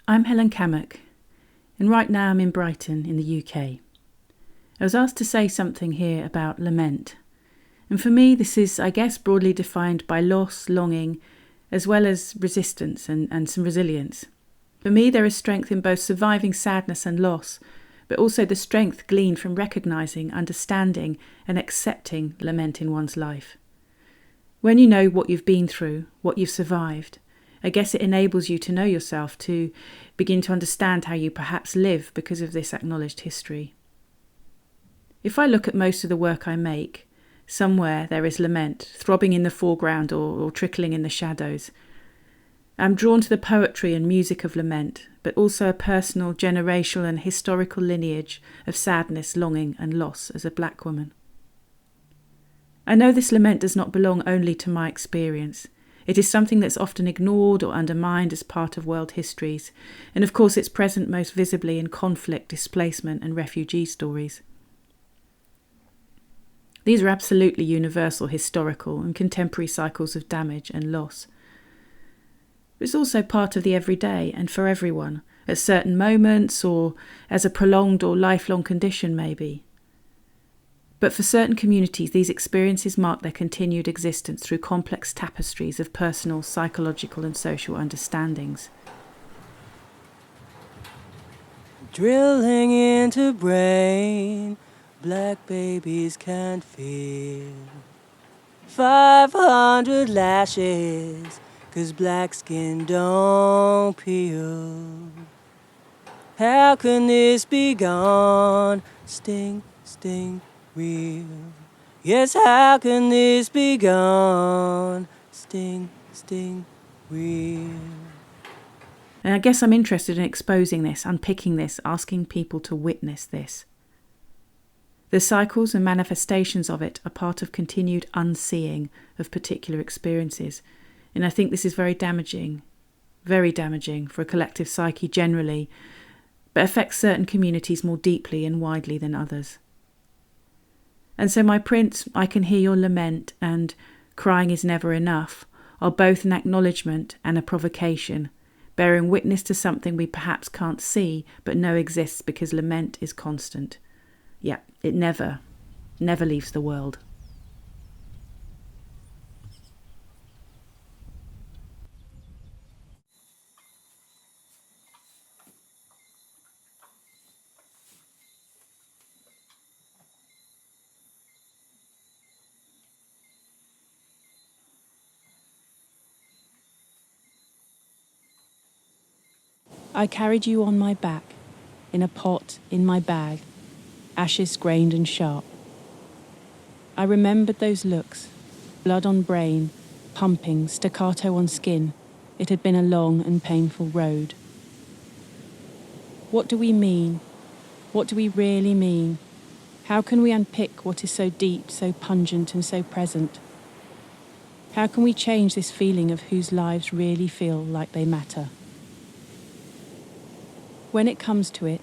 I'm Helen Cammock, and right now I'm in Brighton in the UK. I was asked to say something here about lament, and for me this is, I guess, broadly defined by loss, longing, as well as resistance and some resilience. For me there is strength in both surviving sadness and loss, but also the strength gleaned from recognising, understanding and accepting lament in one's life. When you know what you've been through, what you've survived, I guess it enables you to know yourself, to begin to understand how you perhaps live because of this acknowledged history. If I look at most of the work I make, somewhere there is lament, throbbing in the foreground or trickling in the shadows. I'm drawn to the poetry and music of lament, but also a personal, generational and historical lineage of sadness, longing and loss as a black woman. I know this lament does not belong only to my experience. It is something that's often ignored or undermined as part of world histories, and of course it's present most visibly in conflict, displacement and refugee stories. These are absolutely universal historical and contemporary cycles of damage and loss. But it's also part of the everyday and for everyone, at certain moments or as a prolonged or lifelong condition maybe. But for certain communities, these experiences mark their continued existence through complex tapestries of personal, psychological and social understandings. Drilling into brain, black babies can't feel. 500 lashes, 'cause black skin don't peel. How can this be gone? Sting, sting. Real. Yes, how can this be gone? Sting, sting, real. And I guess I'm interested in exposing this, unpicking this, asking people to witness this. The cycles and manifestations of it are part of continued unseeing of particular experiences, and I think this is very damaging for a collective psyche generally, but affects certain communities more deeply and widely than others. And so my prints, I Can Hear Your Lament and Crying Is Never Enough are both an acknowledgement and a provocation, bearing witness to something we perhaps can't see but know exists because lament is constant. Yeah, it never leaves the world. I carried you on my back, in a pot in my bag, ashes grained and sharp. I remembered those looks, blood on brain, pumping, staccato on skin. It had been a long and painful road. What do we mean? What do we really mean? How can we unpick what is so deep, so pungent and so present? How can we change this feeling of whose lives really feel like they matter? When it comes to it,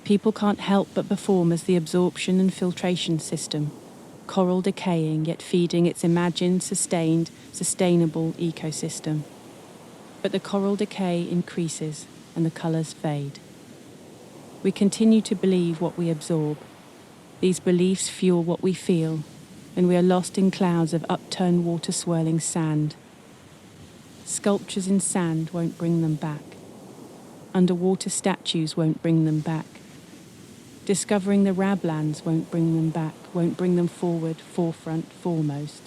people can't help but perform as the absorption and filtration system, coral decaying yet feeding its imagined, sustained, sustainable ecosystem. But the coral decay increases and the colours fade. We continue to believe what we absorb. These beliefs fuel what we feel, and we are lost in clouds of upturned water swirling sand. Sculptures in sand won't bring them back. Underwater statues won't bring them back. Discovering the rablands won't bring them back, won't bring them forward, forefront, foremost.